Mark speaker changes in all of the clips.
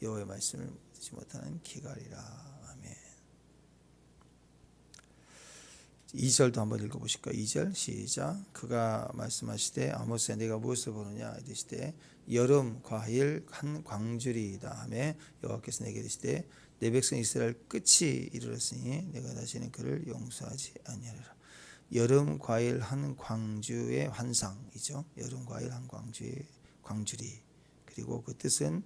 Speaker 1: 여호와의 말씀을 듣지 못하는 기갈이라. 아멘. 2절도 한번 읽어보실까요? 2절 시작. 그가 말씀하시되 아모스야 내가 무엇을 보느냐 이르시되 여름 과일 한 광주리이다 하며 여호와께서 내게 이르시되 내 백성 이스라엘 끝이 이르렀으니 내가 다시는 그를 용서하지 아니하리라. 여름 과일 한 광주의 환상이죠. 여름 과일 한 광주의 광주리. 그리고 그 뜻은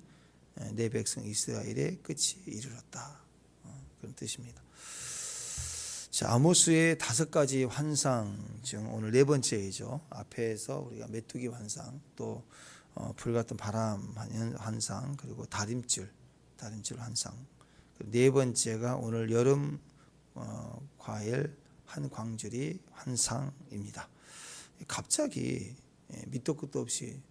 Speaker 1: 내 백성 이스라엘의 끝이 이르렀다. 그런 뜻입니다. 자, 아모스의 5가지 환상 중 오늘 4번째이죠. 앞에서 우리가 메뚜기 환상, 또 불같은 바람 환상, 그리고 다림줄 환상. 4번째가 오늘 여름 과일 한 광주리 환상입니다. 갑자기 밑도 끝도 없이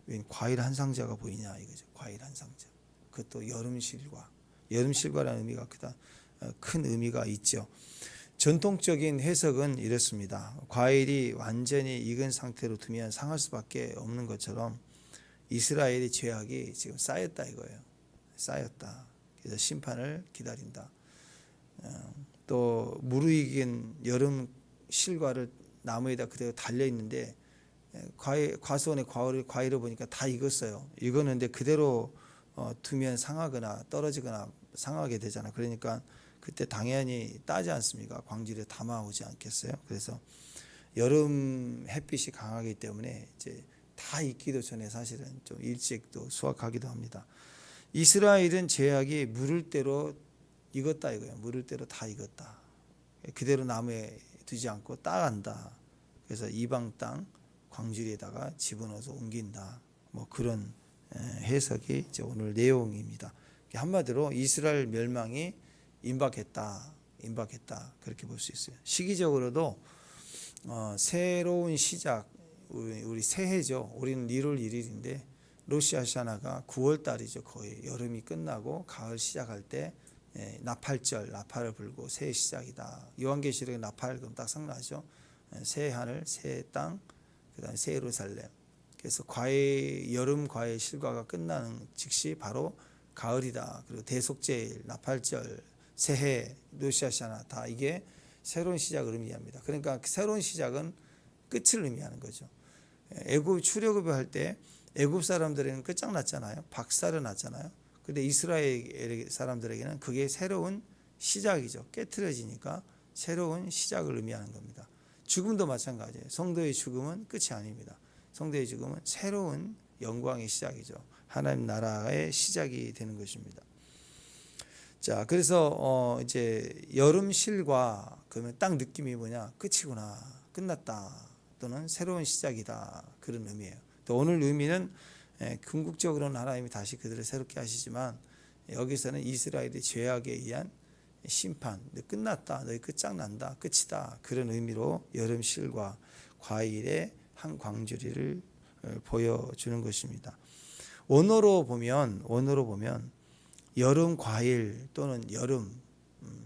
Speaker 1: 웬 과일 한상자가 보이냐 이거죠. 과일 한상자. 그것도 여름실과라는 의미가 큰 의미가 있죠. 전통적인 해석은 이렇습니다. 과일이 완전히 익은 상태로 두면 상할 수밖에 없는 것처럼 이스라엘의 죄악이 지금 쌓였다 이거예요. 쌓였다. 그래서 심판을 기다린다. 또 무르익은 여름 실과를 나무에다 그대로 달려 있는데 과수원에 과일을 보니까 다 익었어요. 익었는데 그대로 두면 상하거나 떨어지거나 상하게 되잖아요. 그러니까 그때 당연히 따지 않습니까? 광주리에 담아오지 않겠어요? 그래서 여름 햇빛이 강하기 때문에 이제 다 익기도 전에 사실은 좀 일찍 또 수확하기도 합니다. 이스라엘은 죄악이 물을 대로 익었다 이거예요. 물을 대로 다 익었다. 그대로 나무에 두지 않고 따간다. 그래서 이방 땅 광주리에다가 집어넣어서 옮긴다. 뭐 그런 해석이 이제 오늘 내용입니다. 한마디로 이스라엘 멸망이 임박했다 그렇게 볼 수 있어요. 시기적으로도 새로운 시작, 우리 새해죠. 우리는 1월 1일인데 로시아샤나가 9월 달이죠. 거의 여름이 끝나고 가을 시작할 때 나팔절, 나팔을 불고 새해 시작이다. 요한계시록에 나팔 그럼 딱 생각나죠. 새 하늘, 새 땅, 그다음에 새 예루살렘. 그래서 여름 과일 실과가 끝나는 즉시 바로 가을이다. 그리고 대속제일, 나팔절, 새해, 로시아샤나 다 이게 새로운 시작을 의미합니다. 그러니까 새로운 시작은 끝을 의미하는 거죠. 애굽 출애굽을 할 때 애굽 사람들에게는 끝장났잖아요. 박살을 났잖아요. 근데 이스라엘 사람들에게는 그게 새로운 시작이죠. 깨트려지니까 새로운 시작을 의미하는 겁니다. 죽음도 마찬가지예요. 성도의 죽음은 끝이 아닙니다. 성도의 죽음은 새로운 영광의 시작이죠. 하나님 나라의 시작이 되는 것입니다. 자, 그래서 이제 여름 실과 그러면 딱 느낌이 뭐냐? 끝이구나, 끝났다, 또는 새로운 시작이다 그런 의미예요. 또 오늘 의미는 궁극적으로는 하나님이 다시 그들을 새롭게 하시지만 여기서는 이스라엘의 죄악에 의한 심판, 끝났다, 너희 끝장난다, 끝이다 그런 의미로 여름 실과 과일의 한 광주리를 보여주는 것입니다. 원어로 보면 여름 과일 또는 여름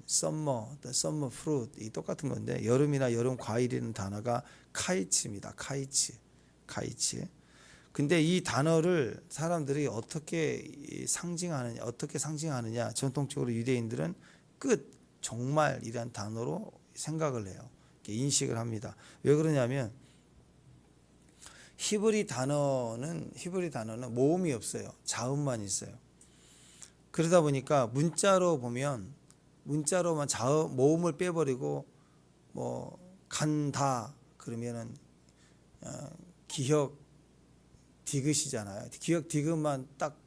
Speaker 1: 썸머 프루트 이 똑같은 건데 여름이나 여름 과일이라는 단어가 카이츠입니다. 카이츠. 근데 이 단어를 사람들이 어떻게 상징하느냐 전통적으로 유대인들은 끝, 종말이란 단어로 생각을 해요. 인식을 합니다. 왜 그러냐면 히브리 단어는 모음이 없어요. 자음만 있어요. 그러다 보니까 문자로만 모음을 빼버리고 뭐 간다 그러면은 기역 디귿이잖아요. 기역 디귿만 딱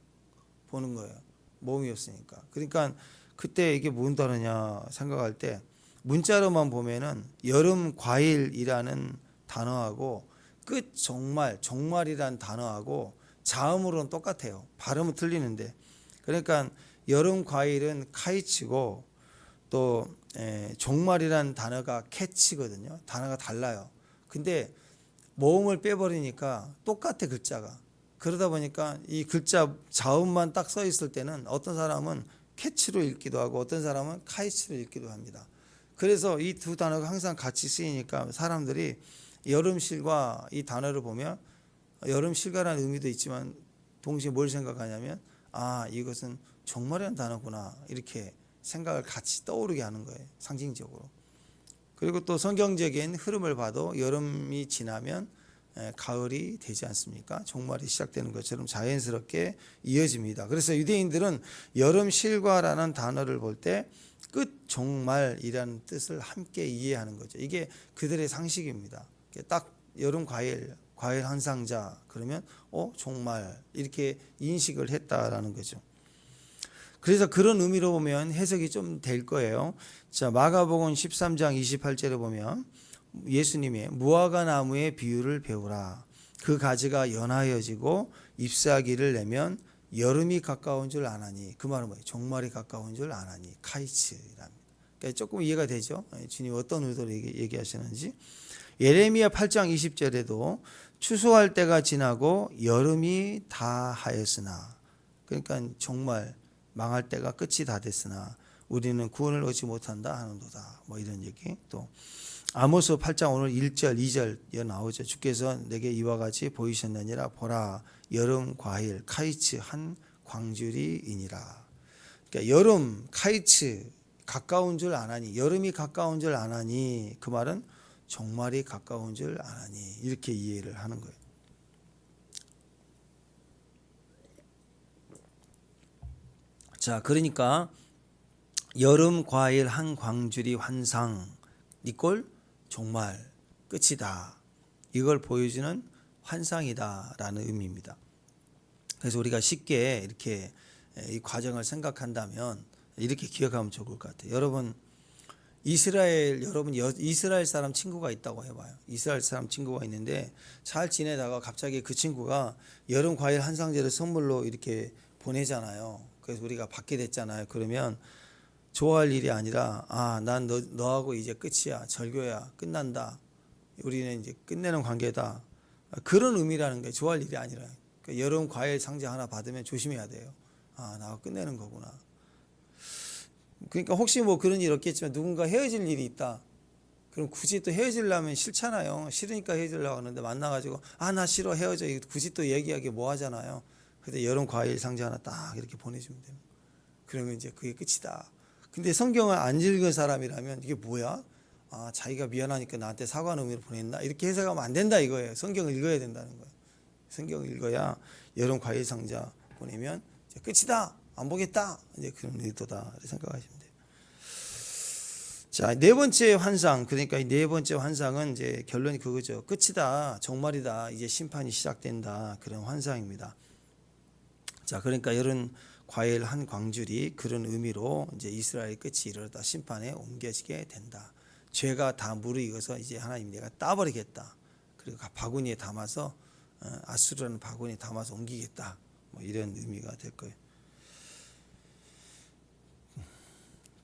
Speaker 1: 보는 거예요. 모음이 없으니까. 그러니까 그때 이게 뭔 단어냐 생각할 때 문자로만 보면은 여름 과일이라는 단어하고 끝 종말이라는 단어하고 자음으로는 똑같아요. 발음은 틀리는데. 그러니까 여름 과일은 카이치고 또 종말이라는 단어가 캐치거든요. 단어가 달라요. 근데 모음을 빼버리니까 똑같아 글자가. 그러다 보니까 이 글자 자음만 딱 써 있을 때는 어떤 사람은 캐치로 읽기도 하고 어떤 사람은 카이치로 읽기도 합니다. 그래서 이 두 단어가 항상 같이 쓰이니까 사람들이 여름실과 이 단어를 보면 여름실과라는 의미도 있지만 동시에 뭘 생각하냐면 아, 이것은 종말이라는 단어구나, 이렇게 생각을 같이 떠오르게 하는 거예요, 상징적으로. 그리고 또 성경적인 흐름을 봐도 여름이 지나면 가을이 되지 않습니까? 종말이 시작되는 것처럼 자연스럽게 이어집니다. 그래서 유대인들은 여름 실과라는 단어를 볼 때 끝 종말이라는 뜻을 함께 이해하는 거죠. 이게 그들의 상식입니다. 딱 여름 과일 한 상자 그러면 종말, 이렇게 인식을 했다라는 거죠. 그래서 그런 의미로 보면 해석이 좀 될 거예요. 자, 마가복음 13장 28절에 보면 예수님의 무화과 나무의 비유를 배우라. 그 가지가 연하여지고 잎사귀를 내면 여름이 가까운 줄 아나니. 그 말은 뭐예요? 종말이 가까운 줄 아나니. 카이츠랍니다. 그러니까 조금 이해가 되죠? 주님 어떤 의도로 얘기하시는지. 예레미야 8장 20절에도 추수할 때가 지나고 여름이 다하였으나, 그러니까 정말 망할 때가 끝이 다 됐으나 우리는 구원을 얻지 못한다 하는도다, 뭐 이런 얘기. 또 아모스 8장 오늘 1절 2절 나오죠. 주께서 내게 이와 같이 보이셨느니라. 보라, 여름 과일 카이츠 한 광주리이니라. 그러니까 여름 카이츠 가까운 줄 아나니, 여름이 가까운 줄 아나니, 그 말은 종말이 가까운 줄 아나니, 이렇게 이해를 하는 거예요. 자, 그러니까 여름 과일 한 광주리 환상, 이꼴 종말 끝이다, 이걸 보여주는 환상이다라는 의미입니다. 그래서 우리가 쉽게 이렇게 이 과정을 생각한다면 이렇게 기억하면 좋을 것 같아요. 여러분 이스라엘 사람 친구가 있다고 해봐요. 이스라엘 사람 친구가 있는데 잘 지내다가 갑자기 그 친구가 여름 과일 한 상자를 선물로 이렇게 보내잖아요. 그래서 우리가 받게 됐잖아요. 그러면 좋아할 일이 아니라, 난 너하고 이제 끝이야, 절교야, 끝난다, 우리는 이제 끝내는 관계다, 그런 의미라는 거예요. 좋아할 일이 아니라. 그러니까 여름 과일 상자 하나 받으면 조심해야 돼요. 나하고 끝내는 거구나. 그러니까 혹시 뭐 그런 일 없겠지만 누군가 헤어질 일이 있다, 그럼 굳이 또 헤어지려면 싫잖아요. 싫으니까 헤어지려고 하는데 만나가지고 나 싫어, 헤어져, 굳이 또 얘기하기 뭐 하잖아요. 근데 여름 과일 상자 하나 딱 이렇게 보내주면 돼요. 그러면 이제 그게 끝이다. 근데 성경을 안 읽은 사람이라면 이게 뭐야? 자기가 미안하니까 나한테 사과하는 의미로 보냈나? 이렇게 해석하면 안 된다 이거예요. 성경을 읽어야 된다는 거예요. 성경을 읽어야 여름 과일 상자 보내면 이제 끝이다, 안 보겠다, 이제 그런 의도다 생각하시면 돼요. 자, 네 번째 환상, 그러니까 이 네 번째 환상은 이제 결론이 그거죠. 끝이다, 종말이다, 이제 심판이 시작된다, 그런 환상입니다. 자, 그러니까 여름 과일 한 광주리, 그런 의미로 이제 이스라엘 끝이 이르렀다, 심판에 옮겨지게 된다. 죄가 다 무르익어서 이제 하나님 내가 따버리겠다. 그리고 바구니에 담아서 아수르라는 바구니에 담아서 옮기겠다. 뭐 이런 의미가 될 거예요.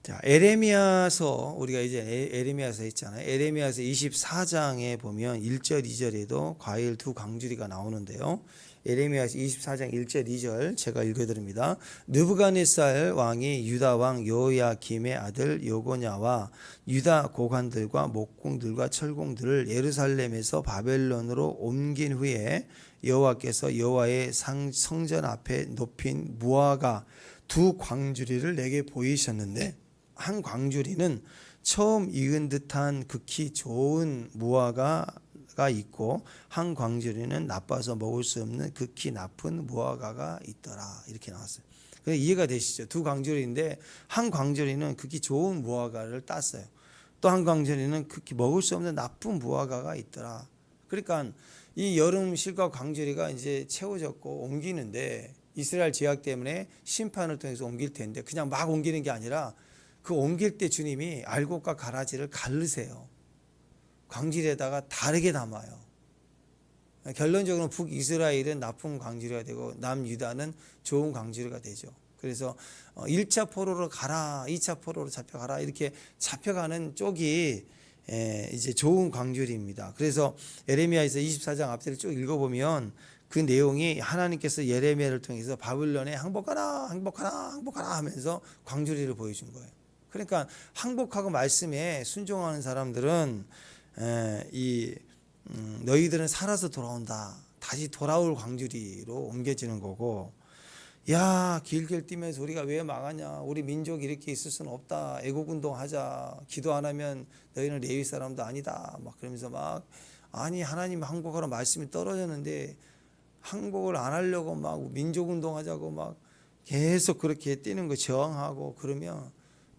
Speaker 1: 자, 에레미야서, 우리가 이제 에레미야서 했잖아요. 에레미야서 24장에 보면 1절 2절에도 과일 두 광주리가 나오는데요. 에레미야서 24장 1절 2절 제가 읽어드립니다. 느부갓네살 왕이 유다 왕 여호야김의 아들 여고냐와 유다 고관들과 목공들과 철공들을 예루살렘에서 바벨론으로 옮긴 후에 여호와께서 여호와의 성전 앞에 높인 무화과 두 광주리를 내게 보이셨는데, 한 광주리는 처음 익은 듯한 극히 좋은 무화과가 있고 한 광주리는 나빠서 먹을 수 없는 극히 나쁜 무화과가 있더라, 이렇게 나왔어요. 그래서 이해가 되시죠? 두 광주리인데 한 광주리는 극히 좋은 무화과를 땄어요. 또 한 광주리는 극히 먹을 수 없는 나쁜 무화과가 있더라. 그러니까 이 여름 실과 광주리가 이제 채워졌고 옮기는데, 이스라엘 제약 때문에 심판을 통해서 옮길 텐데 그냥 막 옮기는 게 아니라 그 옮길 때 주님이 알곡과 가라지를 가르세요. 광주리에다가 다르게 담아요. 결론적으로 북이스라엘은 나쁜 광주리가 되고 남유다는 좋은 광주리가 되죠. 그래서 1차 포로로 가라, 2차 포로로 잡혀가라, 이렇게 잡혀가는 쪽이 이제 좋은 광주리입니다. 그래서 에레미야에서 24장 앞뒤를 쭉 읽어보면 그 내용이 하나님께서 예레미야를 통해서 바벨론에 항복하라, 항복하라, 항복하라 하면서 광주리를 보여준 거예요. 그러니까 항복하고 말씀에 순종하는 사람들은 너희들은 살아서 돌아온다, 다시 돌아올 광주리로 옮겨지는 거고, 야, 길게 뛰면서 우리가 왜 망하냐, 우리 민족이 이렇게 있을 수는 없다, 애국운동 하자, 기도 안 하면 너희는 레위 사람도 아니다, 막 그러면서 막, 아니 하나님 항복하라 말씀이 떨어졌는데 항복을 안 하려고 막 민족운동 하자고 막 계속 그렇게 뛰는 거 저항하고 그러면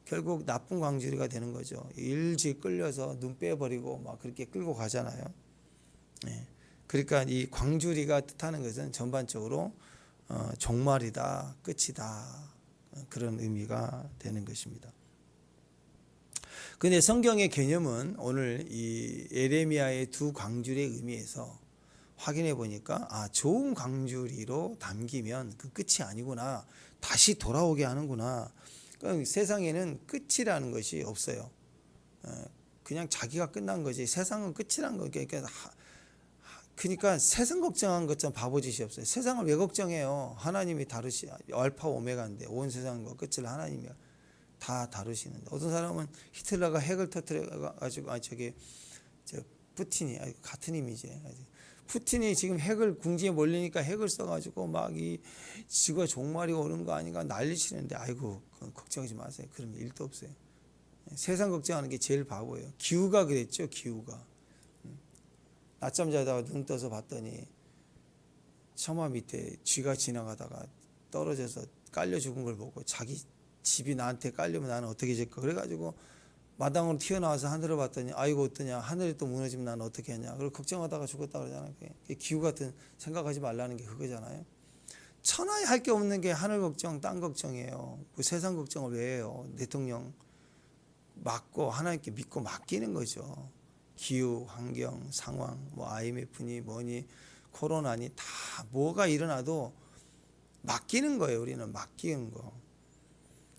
Speaker 1: 결국 나쁜 광주리가 되는 거죠. 일찍 끌려서 눈 빼버리고 막 그렇게 끌고 가잖아요. 예. 그러니까 이 광주리가 뜻하는 것은 전반적으로 종말이다, 끝이다, 그런 의미가 되는 것입니다. 근데 성경의 개념은 오늘 이 예레미야의 두 광주리의 의미에서 확인해 보니까 좋은 광주리로 담기면 그 끝이 아니구나, 다시 돌아오게 하는구나. 그러니까 세상에는 끝이라는 것이 없어요. 그냥 자기가 끝난 거지 세상은 끝이란 거. 그러니까 세상 걱정한 것처럼 바보짓이 없어요. 세상을 왜 걱정해요? 하나님이 다루시 알파 오메가인데 온 세상과 끝을 하나님이 다 다루시는데, 어떤 사람은 히틀러가 핵을 터뜨려 가지고 푸틴이 같은 의미지. 푸틴이 지금 핵을 궁지에 몰리니까 핵을 써가지고 막 이 지구가 종말이 오는 거 아닌가 난리치는데, 아이고 그건 걱정하지 마세요. 그런 일도 없어요. 세상 걱정하는 게 제일 바보예요. 기후가 그랬죠. 기후가 낮잠 자다가 눈 떠서 봤더니 처마 밑에 쥐가 지나가다가 떨어져서 깔려 죽은 걸 보고 자기 집이 나한테 깔리면 나는 어떻게 될까, 그래가지고 마당으로 튀어나와서 하늘을 봤더니 아이고 어떠냐, 하늘이 또 무너지면 나는 어떻게 하냐, 그리고 걱정하다가 죽었다 그러잖아요. 기후 같은 생각하지 말라는 게 그거잖아요. 천하에 할 게 없는 게 하늘 걱정, 땅 걱정이에요. 그 세상 걱정을 왜 해요? 대통령 맡고 하나님께 믿고 맡기는 거죠. 기후, 환경, 상황, 뭐 IMF니 뭐니 코로나니 다 뭐가 일어나도 맡기는 거예요. 우리는 맡기는 거.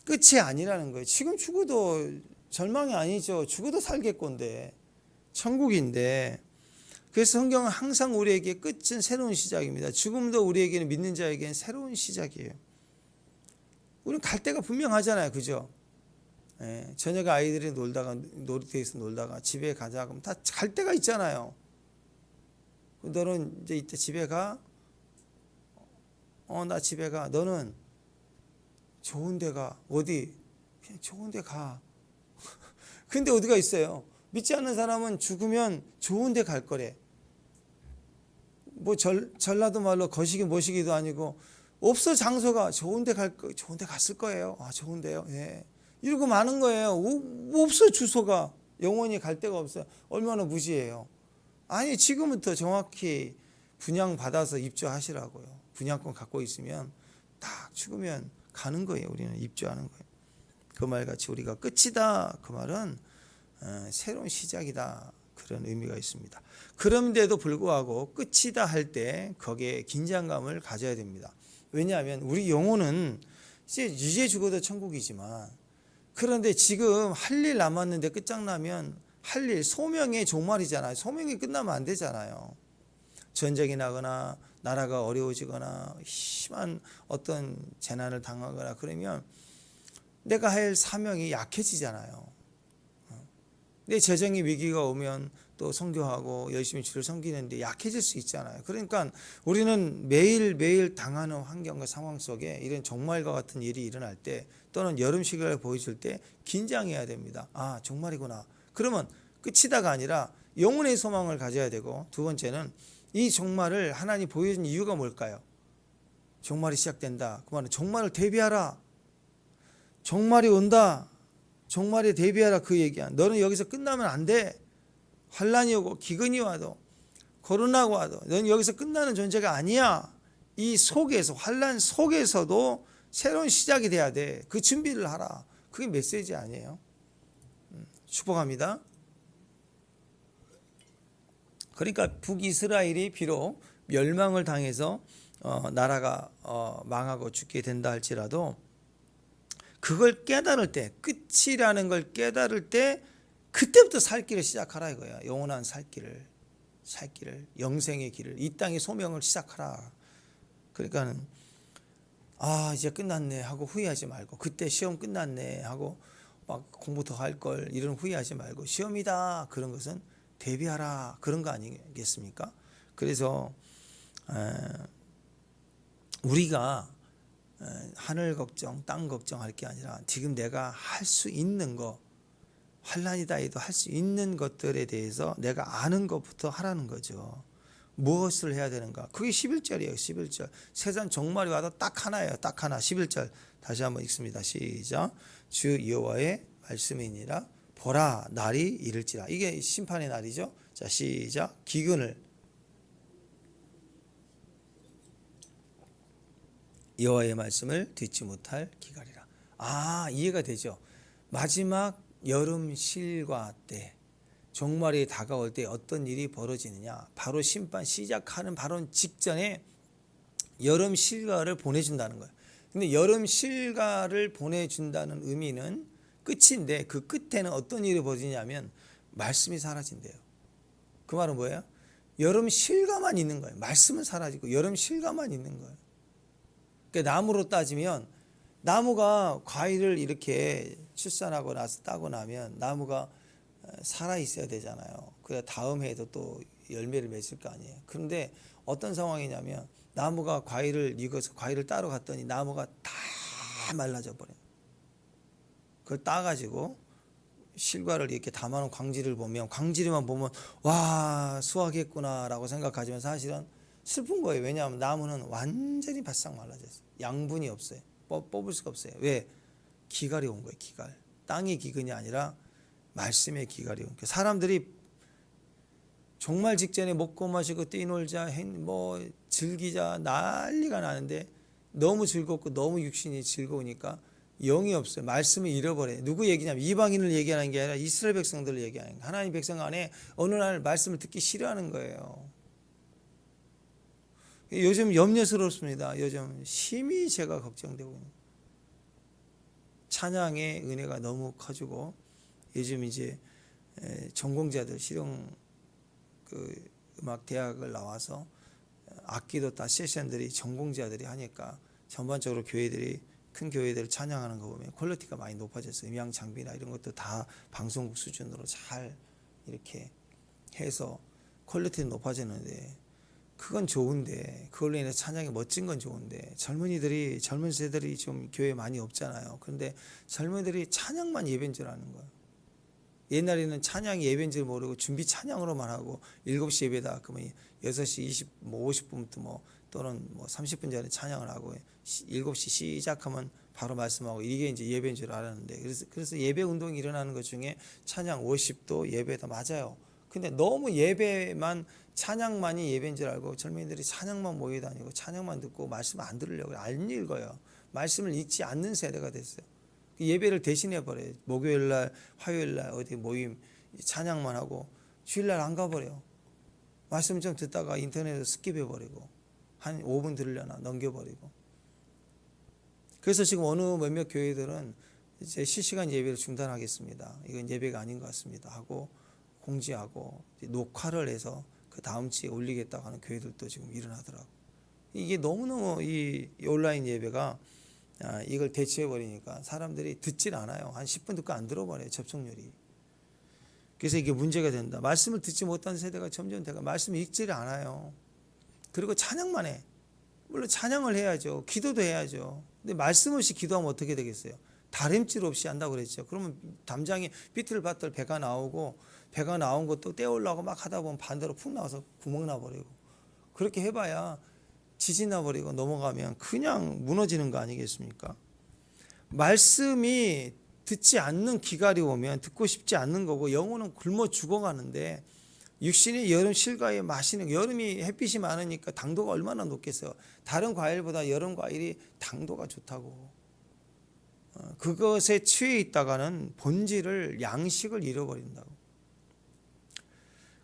Speaker 1: 끝이 아니라는 거예요. 지금 죽어도 절망이 아니죠. 죽어도 살겠건데 천국인데. 그래서 성경은 항상 우리에게 끝은 새로운 시작입니다. 죽음도 우리에게는, 믿는 자에게는 새로운 시작이에요. 우리는 갈 데가 분명하잖아요. 그죠? 예, 저녁에 아이들이 놀다가 놀이터에서 놀다가 집에 가자 그러면 다 갈 데가 있잖아요. 너는 이제 이때 집에 가? 나 집에 가. 너는 좋은 데 가. 어디? 그냥 좋은 데 가. 근데 어디가 있어요? 믿지 않는 사람은 죽으면 좋은 데 갈 거래. 뭐 전라도 말로 거시기 모시기도 아니고 없어. 장소가 좋은 데 좋은 데 갔을 거예요. 좋은 데요. 예. 이러고 많은 거예요. 없어. 주소가 영원히 갈 데가 없어요. 얼마나 무지해요. 아니 지금부터 정확히 분양 받아서 입주하시라고요. 분양권 갖고 있으면 딱 죽으면 가는 거예요. 우리는 입주하는 거예요. 그 말같이 우리가 끝이다, 그 말은 새로운 시작이다, 그런 의미가 있습니다. 그런데도 불구하고 끝이다 할 때 거기에 긴장감을 가져야 됩니다. 왜냐하면 우리 영혼은 이제 죽어도 천국이지만, 그런데 지금 할 일 남았는데 끝장나면 할 일, 소명의 종말이잖아요. 소명이 끝나면 안 되잖아요. 전쟁이 나거나 나라가 어려워지거나 심한 어떤 재난을 당하거나 그러면 내가 할 사명이 약해지잖아요. 내 재정의 위기가 오면 또 선교하고 열심히 주를 섬기는데 약해질 수 있잖아요. 그러니까 우리는 매일매일 당하는 환경과 상황 속에 이런 종말과 같은 일이 일어날 때, 또는 여름 시기를 보여줄 때 긴장해야 됩니다. 종말이구나. 그러면 끝이다가 아니라 영혼의 소망을 가져야 되고, 두 번째는 이 종말을 하나님 보여준 이유가 뭘까요? 종말이 시작된다. 그 말은 종말을 대비하라. 종말이 온다. 종말에 대비하라, 그 얘기야. 너는 여기서 끝나면 안 돼. 환란이 오고 기근이 와도 코로나가 와도 너는 여기서 끝나는 존재가 아니야. 이 속에서, 환란 속에서도 새로운 시작이 돼야 돼. 그 준비를 하라. 그게 메시지 아니에요? 축복합니다. 그러니까 북이스라엘이 비록 멸망을 당해서 나라가 망하고 죽게 된다 할지라도, 그걸 깨달을 때, 끝이라는 걸 깨달을 때 그때부터 살 길을 시작하라 이거야. 영원한 살 길을, 영생의 길을, 이 땅의 소명을 시작하라. 그러니까는 이제 끝났네 하고 후회하지 말고, 그때 시험 끝났네 하고 막 공부 더 할 걸 이런 후회하지 말고, 시험이다 그런 것은 대비하라, 그런 거 아니겠습니까? 그래서 우리가 하늘 걱정, 땅 걱정할 게 아니라 지금 내가 할 수 있는 거, 환난이다 해도 할 수 있는 것들에 대해서 내가 아는 것부터 하라는 거죠. 무엇을 해야 되는가? 그게 11절이에요. 11절. 세상 종말이 와도 딱 하나예요. 딱 하나. 11절 다시 한번 읽습니다. 시작. 주 여호와의 말씀이니라. 보라, 날이 이를지라. 이게 심판의 날이죠. 자, 시작. 기근을 여호와의 말씀을 듣지 못할 기갈이라. 이해가 되죠. 마지막 여름 실과 때, 종말이 다가올 때 어떤 일이 벌어지느냐. 바로 심판 시작하는 바로 직전에 여름 실과를 보내준다는 거예요. 근데 여름 실과를 보내준다는 의미는 끝인데, 그 끝에는 어떤 일이 벌어지냐면 말씀이 사라진대요. 그 말은 뭐예요? 여름 실과만 있는 거예요. 말씀은 사라지고 여름 실과만 있는 거예요. 그러니까 나무로 따지면, 나무가 과일을 이렇게 출산하고 나서 따고 나면 나무가 살아 있어야 되잖아요. 그래 다음 해에도 또 열매를 맺을 거 아니에요. 그런데 어떤 상황이냐면 나무가 과일을 익어서 과일을 따러 갔더니 나무가 다 말라져 버려요. 그걸 따가지고 실과를 이렇게 담아놓은 광지를 보면, 광지리만 보면 와 수확했구나라고 생각하지만 사실은 슬픈 거예요. 왜냐하면 나무는 완전히 바싹 말라졌어요. 양분이 없어요. 뽑을 수가 없어요. 왜? 기갈이 온 거예요. 기갈. 땅의 기근이 아니라 말씀의 기갈이 온 거예요. 사람들이 종말 직전에 먹고 마시고 뛰놀자, 뭐 즐기자 난리가 나는데 너무 즐겁고 너무 육신이 즐거우니까 영이 없어요. 말씀을 잃어버려요. 누구 얘기냐면 이방인을 얘기하는 게 아니라 이스라엘 백성들을 얘기하는 거예요. 하나님 백성 안에 어느 날 말씀을 듣기 싫어하는 거예요. 요즘 염려스럽습니다. 요즘 심히 제가 걱정되고 있는 거예요. 찬양의 은혜가 너무 커지고 요즘 이제 전공자들 실용 음악 대학을 나와서 악기도 다 세션들이 전공자들이 하니까 전반적으로 교회들이, 큰 교회들을 찬양하는 거 보면 퀄리티가 많이 높아졌어요. 음향 장비나 이런 것도 다 방송국 수준으로 잘 이렇게 해서 퀄리티는 높아졌는데, 그건 좋은데, 그걸로 인해 찬양이 멋진 건 좋은데, 젊은 세대들이 좀 교회에 많이 없잖아요. 그런데 젊은이들이 찬양만 예배인 줄 아는 거예요. 옛날에는 찬양이 예배인 줄 모르고 준비 찬양으로만 하고 7시 예배다 그러면 6시 50분부터 또는 30분 전에 찬양을 하고 7시 시작하면 바로 말씀하고, 이게 이제 예배인 줄 알았는데, 그래서 예배 운동이 일어나는 것 중에 찬양, 워십도 예배다. 맞아요. 근데 너무 예배만, 찬양만이 예배인 줄 알고 젊은이들이 찬양만 모여 다니고 찬양만 듣고 말씀 안 들으려고 안 읽어요. 말씀을 읽지 않는 세대가 됐어요. 예배를 대신해 버려요. 목요일날, 화요일날 어디 모임 찬양만 하고 주일날 안 가버려요. 말씀 좀 듣다가 인터넷에 스킵해 버리고 한 5분 들으려나 넘겨버리고. 그래서 지금 어느 몇몇 교회들은 이제 실시간 예배를 중단하겠습니다. 이건 예배가 아닌 것 같습니다 하고 공지하고 녹화를 해서 그 다음 주에 올리겠다고 하는 교회들도 지금 일어나더라고. 이게 너무너무 이 온라인 예배가 이걸 대체해 버리니까 사람들이 듣질 않아요. 한 10분 듣고 안 들어버려요. 접속률이. 그래서 이게 문제가 된다. 말씀을 듣지 못한 세대가 점점 되고 말씀을 읽지를 않아요. 그리고 찬양만 해. 물론 찬양을 해야죠. 기도도 해야죠. 근데 말씀 없이 기도하면 어떻게 되겠어요? 다림질 없이 한다고 그랬죠. 그러면 담장에 비틀바틀 배가 나오고, 배가 나온 것도 떼우려고 막 하다 보면 반대로 푹 나와서 구멍 나버리고, 그렇게 해봐야 지진 나버리고 넘어가면 그냥 무너지는 거 아니겠습니까? 말씀이 듣지 않는 기갈이 오면 듣고 싶지 않는 거고, 영혼은 굶어 죽어가는데, 육신이 여름 실과에 마시는, 여름이 햇빛이 많으니까 당도가 얼마나 높겠어요. 다른 과일보다 여름 과일이 당도가 좋다고. 그것에 취해 있다가는 본질을, 양식을 잃어버린다고.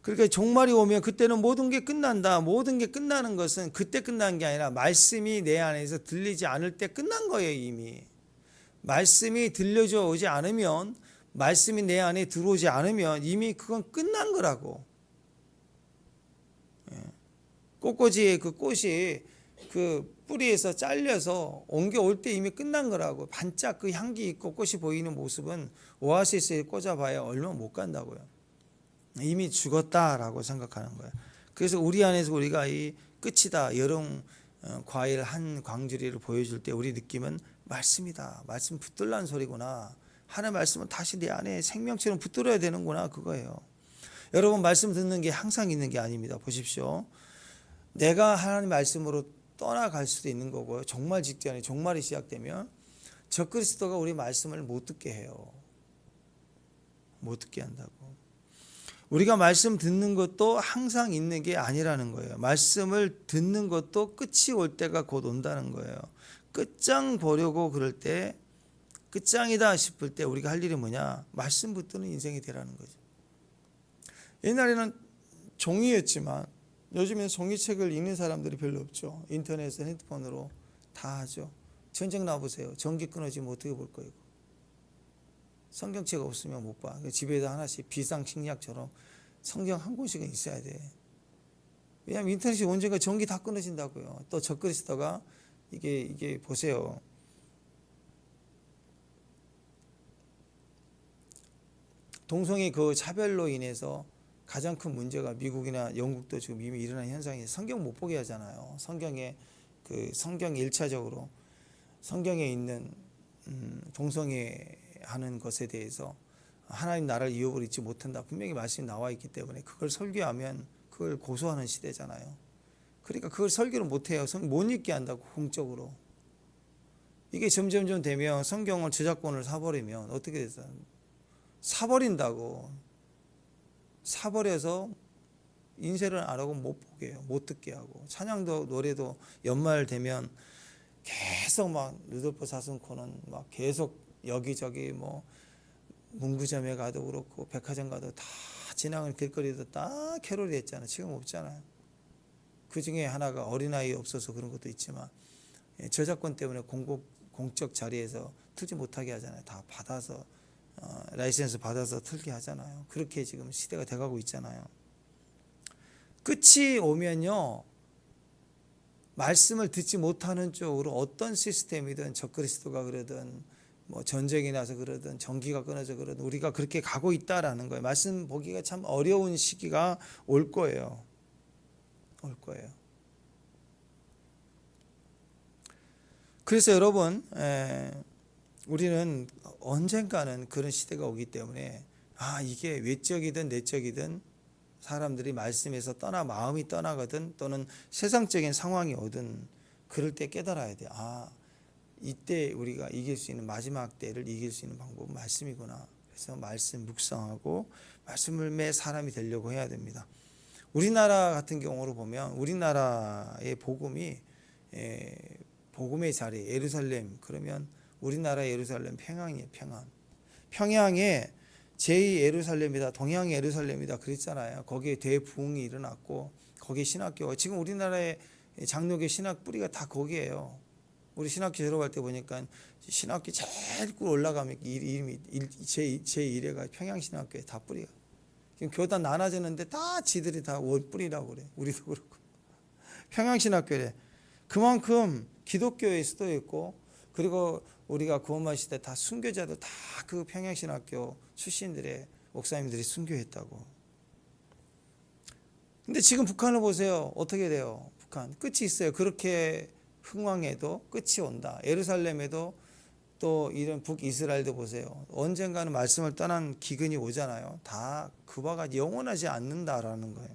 Speaker 1: 그러니까 종말이 오면 그때는 모든 게 끝난다. 모든 게 끝나는 것은 그때 끝난 게 아니라 말씀이 내 안에서 들리지 않을 때 끝난 거예요. 이미 말씀이 들려져 오지 않으면, 말씀이 내 안에 들어오지 않으면 이미 그건 끝난 거라고. 꽃꽂이의 그 꽃이 그 뿌리에서 잘려서 옮겨올 때 이미 끝난 거라고. 반짝 그 향기 있고 꽃이 보이는 모습은 오아시스에 꽂아봐야 얼마 못 간다고요. 이미 죽었다라고 생각하는 거예요. 그래서 우리 안에서 우리가 이 끝이다, 여름 과일 한 광주리를 보여줄 때 우리 느낌은 말씀이다. 말씀 붙들라는 소리구나. 하나님의 말씀은 다시 내 안에 생명처럼 붙들어야 되는구나. 그거예요. 여러분 말씀 듣는 게 항상 있는 게 아닙니다. 보십시오. 내가 하나님 말씀으로 떠나갈 수도 있는 거고요. 종말 직전에 종말이 시작되면 적그리스도가 우리 말씀을 못 듣게 해요. 못 듣게 한다고. 우리가 말씀 듣는 것도 항상 있는 게 아니라는 거예요. 말씀을 듣는 것도 끝이 올 때가 곧 온다는 거예요. 끝장 보려고 그럴 때 끝장이다 싶을 때 우리가 할 일이 뭐냐? 말씀 붙드는 인생이 되라는 거죠. 옛날에는 종이였지만 요즘엔 종이책을 읽는 사람들이 별로 없죠. 인터넷, 핸드폰으로 다 하죠. 전쟁 나보세요. 전기 끊어지면 어떻게 볼 거예요? 성경책 없으면 못 봐. 집에다 하나씩 비상식약처럼 성경 한 권씩은 있어야 돼. 왜냐하면 인터넷이 언젠가 전기 다 끊어진다고요. 또 적그리스도가 이게 보세요. 동성애 그 차별로 인해서 가장 큰 문제가 미국이나 영국도 지금 이미 일어난 현상이 성경 못 보게 하잖아요. 성경에 1차적으로 성경에 있는 동성애 하는 것에 대해서 하나님 나라를 유업을 잊지 못한다. 분명히 말씀이 나와 있기 때문에 그걸 설교하면 그걸 고소하는 시대잖아요. 그러니까 그걸 설교를 못해요. 못 읽게 한다고 공적으로. 이게 점점점 되면 성경을 저작권을 사버리면 어떻게 되죠? 사버린다고. 사버려서 인쇄를 안 하고 못 보게 해요. 못 듣게 하고. 찬양도 노래도 연말 되면 계속 막 루돌프 사슴코는 막 계속 여기저기 뭐 문구점에 가도 그렇고 백화점 가도 다 지나가는 길거리도 다 캐롤이 했잖아요. 지금 없잖아요. 그 중에 하나가 어린아이 없어서 그런 것도 있지만 저작권 때문에 공적 자리에서 틀지 못하게 하잖아요. 다 받아서 라이센스 받아서 틀게 하잖아요. 그렇게 지금 시대가 돼가고 있잖아요. 끝이 오면요. 말씀을 듣지 못하는 쪽으로 어떤 시스템이든 적그리스도가 그러든 뭐 전쟁이 나서 그러든 전기가 끊어져 그러든 우리가 그렇게 가고 있다라는 거예요. 말씀 보기가 참 어려운 시기가 올 거예요. 올 거예요. 그래서 여러분 우리는 언젠가는 그런 시대가 오기 때문에 이게 외적이든 내적이든 사람들이 말씀에서 마음이 떠나거든 또는 세상적인 상황이 오든 그럴 때 깨달아야 돼. 이때 우리가 이길 수 있는 마지막 때를 이길 수 있는 방법은 말씀이구나. 그래서 말씀 묵상하고 말씀을 매 사람이 되려고 해야 됩니다. 우리나라 같은 경우로 보면 우리나라의 복음이 복음의 자리 예루살렘 그러면 우리나라 예루살렘 평양이에요. 평양에 제2 예루살렘이다. 동양 예루살렘이다. 그랬잖아요. 거기에 대부흥이 일어났고 거기에 신학교가 지금 우리나라의 장로교 신학 뿌리가 다 거기에요. 우리 신학교 들어갈 때 보니까 신학교 제일 꿀 올라가면 이름이 제1회가 평양신학교에 다 뿌리가. 지금 교단 나눠졌는데 다 지들이 다 원뿌리라고 그래. 우리도 그렇고. 평양신학교래. 그만큼 기독교에 수도 있고 그리고 우리가 구원받을 시대 다 순교자도 다 그 평양신학교 출신들의 목사님들이 순교했다고. 근데 지금 북한을 보세요. 어떻게 돼요? 북한 끝이 있어요. 그렇게 흥왕에도 끝이 온다. 예루살렘에도 또 이런 북이스라엘도 보세요. 언젠가는 말씀을 떠난 기근이 오잖아요. 다 그 바가 영원하지 않는다라는 거예요.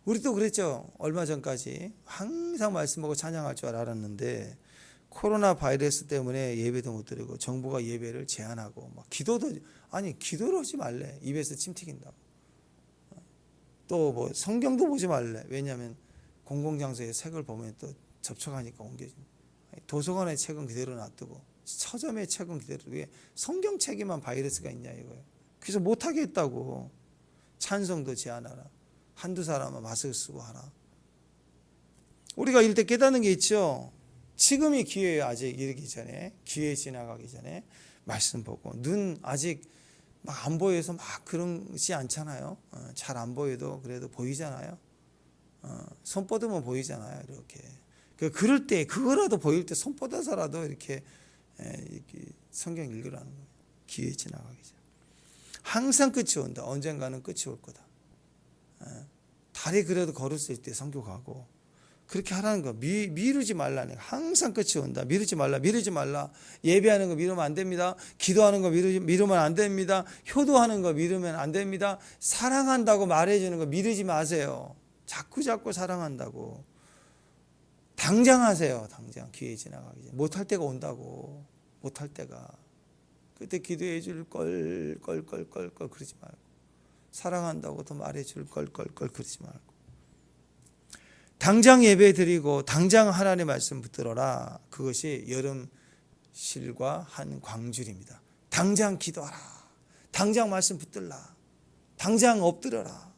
Speaker 1: 우리도 그랬죠. 얼마 전까지 항상 말씀 보고 찬양할 줄 알았는데 코로나 바이러스 때문에 예배도 못 드리고 정부가 예배를 제한하고 막 기도를 하지 말래. 입에서 침 튀긴다고. 또 뭐 성경도 보지 말래. 왜냐하면 공공장소에 책을 보면 또 접촉하니까 옮겨진다. 도서관의 책은 그대로 놔두고 서점의 책은 그대로 왜 성경책에만 바이러스가 있냐 이거예요. 그래서 못하게 했다고. 찬송도 제한하라. 한두 사람은 마스크 쓰고 하라. 우리가 이럴 때 깨닫는 게 있죠. 지금이 기회예요. 아직 이르기 전에 기회 지나가기 전에 말씀 보고 눈 아직 막 안 보여서 막 그런지 않잖아요. 잘 안 보여도 그래도 보이잖아요. 손 뻗으면 보이잖아요. 이렇게 그럴 때 그거라도 보일 때 손 뻗어서라도 이렇게 성경 읽으라는 거예요. 기회 지나가기 전에 항상 끝이 온다. 언젠가는 끝이 올 거다. 다리 그래도 걸을 수 있을 때 선교 가고 그렇게 하라는 거. 미루지 말라는 거. 항상 끝이 온다. 미루지 말라. 미루지 말라. 예배하는 거 미루면 안 됩니다. 기도하는 거 미루면 안 됩니다. 효도하는 거 미루면 안 됩니다. 사랑한다고 말해주는 거 미루지 마세요. 자꾸 사랑한다고. 당장 하세요. 당장 기회 지나가기 전에. 못할 때가 온다고. 못할 때가. 그때 기도해 줄 걸 그러지 말고. 사랑한다고 더 말해 줄 걸 그러지 말고. 당장 예배 드리고 당장 하나님의 말씀 붙들어라. 그것이 여름 실과 한 광줄입니다. 당장 기도하라. 당장 말씀 붙들라. 당장 엎드려라.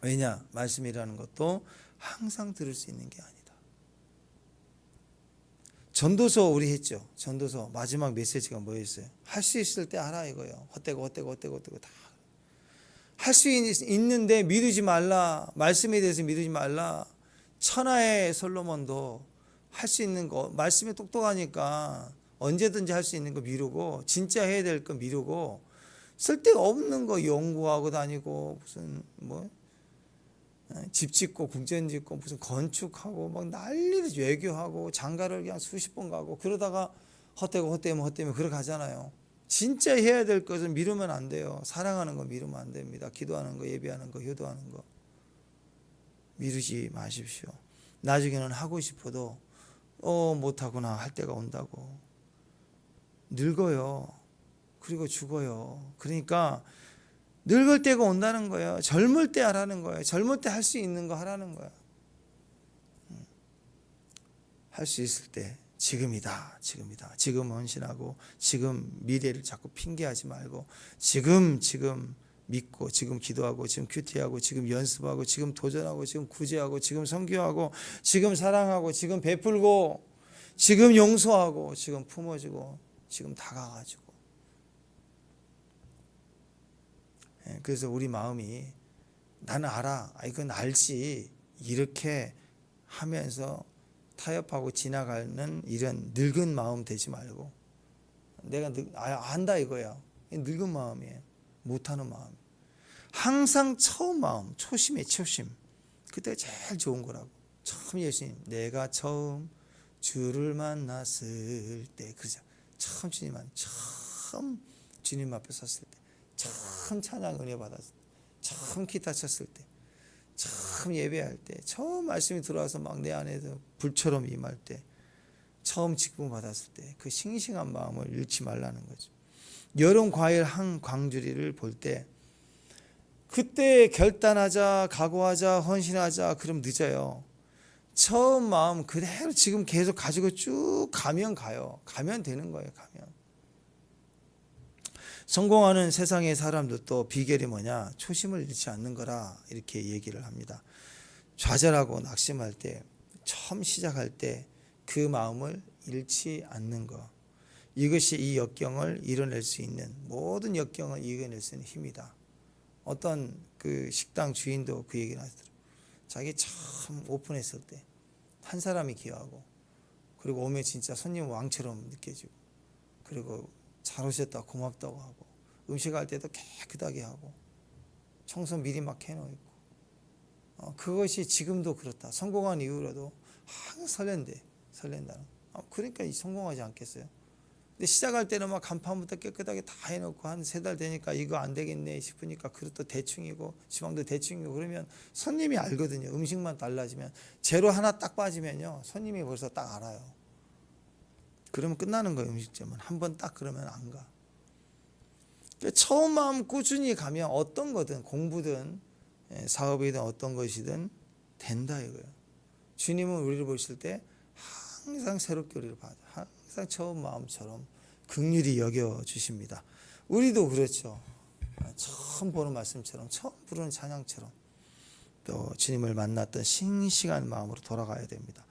Speaker 1: 왜냐? 말씀이라는 것도 항상 들을 수 있는 게 아니다. 전도서 우리 했죠. 전도서 마지막 메시지가 뭐였어요? 할 수 있을 때 하라 이거예요. 헛되고 다. 할 수 있는데 미루지 말라. 말씀에 대해서 미루지 말라. 천하의 솔로몬도 할 수 있는 거, 말씀이 똑똑하니까 언제든지 할 수 있는 거 미루고, 진짜 해야 될 거 미루고, 쓸데가 없는 거 연구하고 다니고, 무슨 집 짓고 궁전 짓고 무슨 건축하고 막 난리를 외교하고 장가를 그냥 수십 번 가고, 그러다가 헛되고 그렇게 가잖아요. 진짜 해야 될 것은 미루면 안 돼요. 사랑하는 거 미루면 안 됩니다. 기도하는 거, 예배하는 거, 효도하는 거 미루지 마십시오. 나중에는 하고 싶어도 못하구나 할 때가 온다고. 늙어요. 그리고 죽어요. 그러니까 늙을 때가 온다는 거예요. 젊을 때 하라는 거예요. 젊을 때 할 수 있는 거 하라는 거예요. 할 수 있을 때 지금이다. 지금 헌신하고, 지금 미래를 자꾸 핑계하지 말고, 지금 믿고, 지금 기도하고, 지금 큐티하고, 지금 연습하고, 지금 도전하고, 지금 구제하고, 지금 선교하고, 지금 사랑하고, 지금 베풀고, 지금 용서하고, 지금 품어주고, 지금 다가가지고. 그래서 우리 마음이 나는 알아, 이건 알지, 이렇게 하면서 타협하고 지나가는 이런 늙은 마음 되지 말고, 내가 안다 이거야. 늙은 마음이에요. 못하는 마음. 항상 처음 마음, 초심. 그때가 제일 좋은 거라고. 처음 예수님, 내가 처음 주를 만났을 때, 그죠? 처음 주님 앞에 섰을 때, 처음 찬양 은혜 받았을 때, 처음 기타 쳤을 때, 처음 예배할 때, 처음 말씀이 들어와서 막 내 안에서 불처럼 임할 때, 처음 직분 받았을 때, 그 싱싱한 마음을 잃지 말라는 거죠. 여름 과일 한 광주리를 볼 때, 그때 결단하자, 각오하자, 헌신하자, 그럼 늦어요. 처음 마음 그대로 지금 계속 가지고 쭉 가면 되는 거예요. 성공하는 세상의 사람들도 비결이 뭐냐? 초심을 잃지 않는 거라, 이렇게 얘기를 합니다. 좌절하고 낙심할 때, 처음 시작할 때 그 마음을 잃지 않는 거, 이것이 이 역경을 이뤄낼 수 있는, 모든 역경을 이겨낼 수 있는 힘이다. 어떤 그 식당 주인도 그 얘기를 하시더라고요. 자기 처음 오픈했을 때 한 사람이 기여하고, 그리고 오면 진짜 손님 왕처럼 느껴지고, 그리고 잘 오셨다 고맙다고 하고, 음식할 때도 깨끗하게 하고, 청소 미리 막 해놓고, 그것이 지금도 그렇다. 성공한 이후로도 항상 설렌다는. 그러니까 성공하지 않겠어요? 근데 시작할 때는 막 간판부터 깨끗하게 다 해놓고 한 3달 되니까 이거 안 되겠네 싶으니까 그릇도 대충이고 주방도 대충이고, 그러면 손님이 알거든요. 음식만 달라지면, 재료 하나 딱 빠지면요, 손님이 벌써 딱 알아요. 그러면 끝나는 거예요. 음식점은 한 번 딱 그러면 안 가. 처음 마음 꾸준히 가면 어떤 거든, 공부든 사업이든 어떤 것이든 된다 이거예요. 주님은 우리를 보실 때 항상 새롭게 우리를 봐요. 항상 처음 마음처럼 긍휼히 여겨주십니다. 우리도 그렇죠. 처음 보는 말씀처럼, 처음 부르는 찬양처럼 또 주님을 만났던 싱싱한 마음으로 돌아가야 됩니다.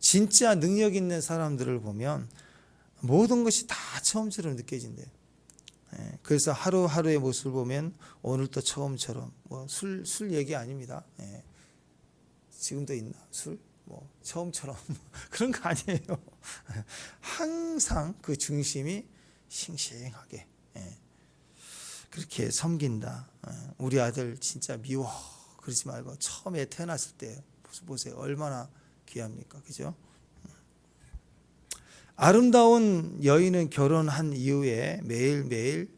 Speaker 1: 진짜 능력 있는 사람들을 보면 모든 것이 다 처음처럼 느껴진대요. 그래서 하루하루의 모습을 보면 오늘도 처음처럼, 술 얘기 아닙니다. 지금도 있나 술? 처음처럼 그런 거 아니에요. 항상 그 중심이 싱싱하게 그렇게 섬긴다. 우리 아들 진짜 미워 그러지 말고, 처음에 태어났을 때 보세요. 얼마나 귀합니까? 그죠? 아름다운 여인은 결혼한 이후에 매일매일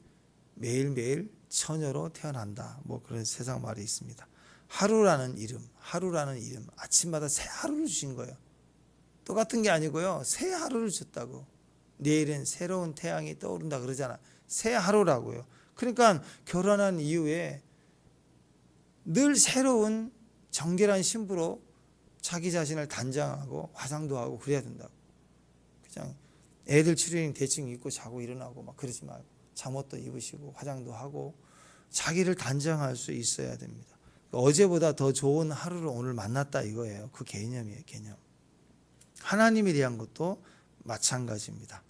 Speaker 1: 처녀로 태어난다. 뭐 그런 세상 말이 있습니다. 하루라는 이름, 아침마다 새 하루를 주신 거예요. 똑같은 게 아니고요. 새 하루를 줬다고. 내일은 새로운 태양이 떠오른다 그러잖아. 새 하루라고요. 그러니까 결혼한 이후에 늘 새로운 정결한 신부로 자기 자신을 단장하고 화장도 하고 그래야 된다고. 그냥 애들 추리닝 대충 입고 자고 일어나고 막 그러지 말고 잠옷도 입으시고 화장도 하고 자기를 단장할 수 있어야 됩니다. 어제보다 더 좋은 하루를 오늘 만났다 이거예요. 그 개념이에요. 개념. 하나님에 대한 것도 마찬가지입니다.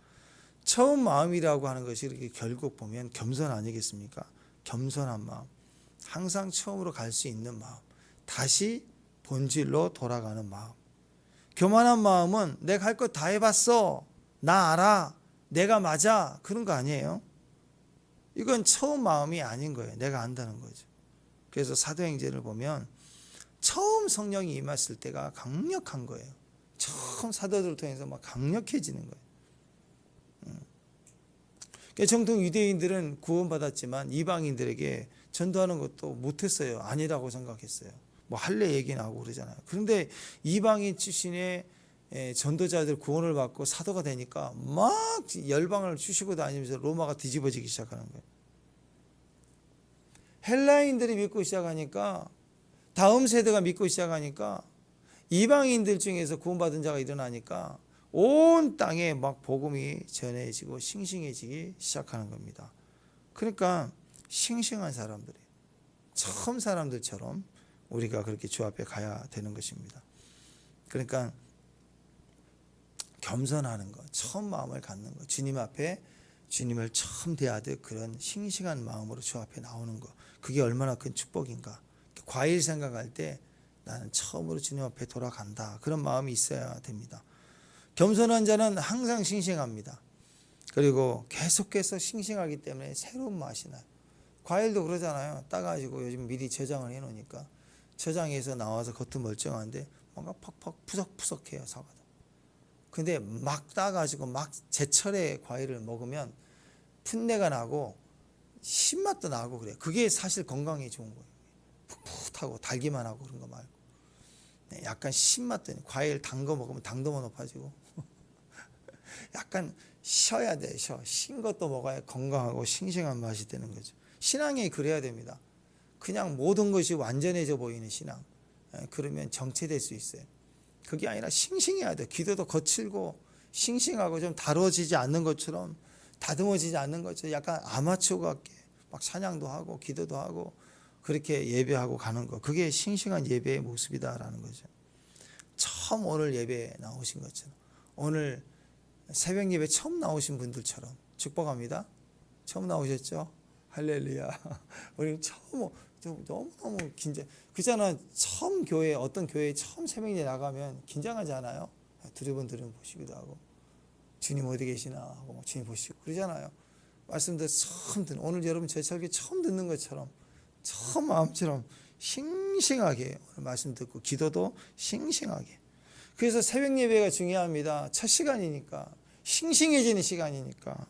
Speaker 1: 처음 마음이라고 하는 것이 이렇게 결국 보면 겸손 아니겠습니까? 겸손한 마음, 항상 처음으로 갈 수 있는 마음, 다시 본질로 돌아가는 마음. 교만한 마음은 내가 할 것 다 해봤어, 나 알아, 내가 맞아, 그런 거 아니에요. 이건 처음 마음이 아닌 거예요. 내가 안다는 거죠. 그래서 사도행전을 보면 처음 성령이 임했을 때가 강력한 거예요. 처음 사도들을 통해서 막 강력해지는 거예요. 정통 유대인들은 구원받았지만 이방인들에게 전도하는 것도 못했어요. 아니라고 생각했어요. 뭐 할례 얘기 나오고 그러잖아요. 그런데 이방인 출신의 전도자들 구원을 받고 사도가 되니까 막 열방을 주시고 다니면서 로마가 뒤집어지기 시작하는 거예요. 헬라인들이 믿고 시작하니까, 다음 세대가 믿고 시작하니까, 이방인들 중에서 구원받은 자가 일어나니까 온 땅에 막 복음이 전해지고 싱싱해지기 시작하는 겁니다. 그러니까 싱싱한 사람들이 처음 사람들처럼 우리가 그렇게 주 앞에 가야 되는 것입니다. 그러니까 겸손하는 것, 처음 마음을 갖는 것, 주님 앞에 주님을 처음 대하듯 그런 싱싱한 마음으로 주 앞에 나오는 것, 그게 얼마나 큰 축복인가. 과일 생각할 때 나는 처음으로 주님 앞에 돌아간다, 그런 마음이 있어야 됩니다. 겸손한 자는 항상 싱싱합니다. 그리고 계속해서 싱싱하기 때문에 새로운 맛이 나요. 과일도 그러잖아요. 따가지고 요즘 미리 저장을 해놓으니까 저장해서 나와서 겉은 멀쩡한데 뭔가 퍽퍽 푸석푸석해요, 사과도. 근데 막 따가지고 막 제철의 과일을 먹으면 풋내가 나고 신맛도 나고 그래요. 그게 사실 건강에 좋은 거예요. 풋풋하고 달기만 하고 그런 거 말고. 약간 신맛도, 과일 단 거 먹으면 당도가 높아지고 약간 쉬어야 돼. 신 것도 먹어야 건강하고 싱싱한 맛이 되는 거죠. 신앙이 그래야 됩니다. 그냥 모든 것이 완전해져 보이는 신앙, 그러면 정체될 수 있어요. 그게 아니라 싱싱해야 돼. 기도도 거칠고 싱싱하고 좀 다뤄지지 않는 것처럼, 다듬어지지 않는 것처럼 약간 아마추어 같게 막 찬양도 하고 기도도 하고 그렇게 예배하고 가는 거, 그게 싱싱한 예배의 모습이다라는 거죠. 처음 오늘 예배에 나오신 것처럼, 오늘 새벽 예배 처음 나오신 분들처럼 축복합니다. 처음 나오셨죠? 할렐루야. 우리 처음 너무너무 긴장. 그잖아. 처음 교회, 어떤 교회에 처음 새벽 예배 나가면 긴장하지 않아요? 두리번 보시기도 하고, 주님 어디 계시나 하고 주님 보시고 그러잖아요. 말씀도 처음 듣는, 오늘 여러분 제 설교 처음 듣는 것처럼 처음 마음처럼 싱싱하게 오늘 말씀 듣고 기도도 싱싱하게. 그래서 새벽 예배가 중요합니다. 첫 시간이니까, 싱싱해지는 시간이니까.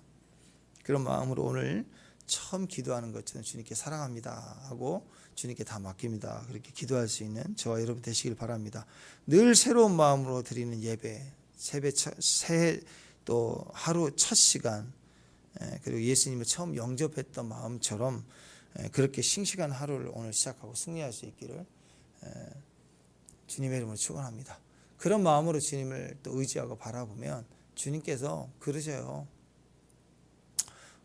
Speaker 1: 그런 마음으로 오늘 처음 기도하는 것처럼 주님께 사랑합니다 하고 주님께 다 맡깁니다, 그렇게 기도할 수 있는 저와 여러분 되시길 바랍니다. 늘 새로운 마음으로 드리는 예배, 새해 또 하루 첫 시간, 그리고 예수님을 처음 영접했던 마음처럼 그렇게 싱싱한 하루를 오늘 시작하고 승리할 수 있기를 주님의 이름으로 축원합니다. 그런 마음으로 주님을 또 의지하고 바라보면 주님께서 그러셔요.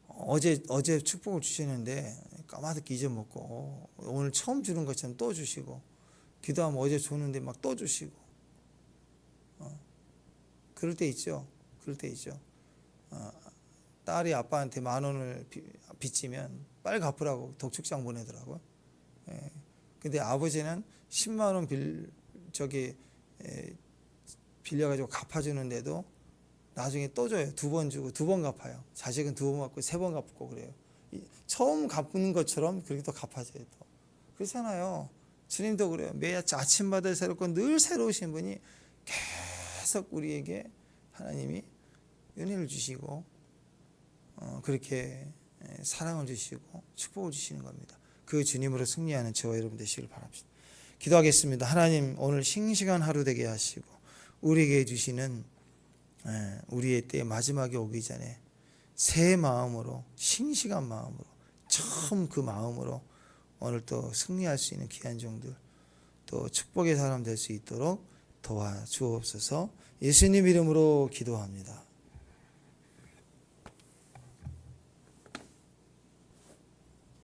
Speaker 1: 어제 축복을 주시는데 까마득히 잊어먹고 오늘 처음 주는 것처럼 또 주시고, 기도하면 어제 줬는데 막 또 주시고, 그럴 때 있죠. 딸이 아빠한테 10,000원을 빚지면 빨리 갚으라고 독촉장 보내더라고요. 근데 아버지는 10만 원 빌려가지고 갚아주는데도 나중에 또 줘요. 2번 주고 2번 갚아요. 자식은 2번 갚고 3번 갚고 그래요. 처음 갚는 것처럼 그렇게 또 갚아줘요. 또 그렇잖아요. 주님도 그래요. 매 아침마다 새롭고 늘 새로우신 분이 계속 우리에게 하나님이 은혜를 주시고 그렇게 사랑을 주시고 축복을 주시는 겁니다. 그 주님으로 승리하는 저와 여러분 되시길 바랍니다. 기도하겠습니다. 하나님, 오늘 싱싱한 하루 되게 하시고 우리에게 주시는 우리의 때 마지막에 오기 전에 새 마음으로, 싱싱한 마음으로, 처음 그 마음으로 오늘 또 승리할 수 있는 귀한 종들, 또 축복의 사람 될 수 있도록 도와주옵소서. 예수님 이름으로 기도합니다.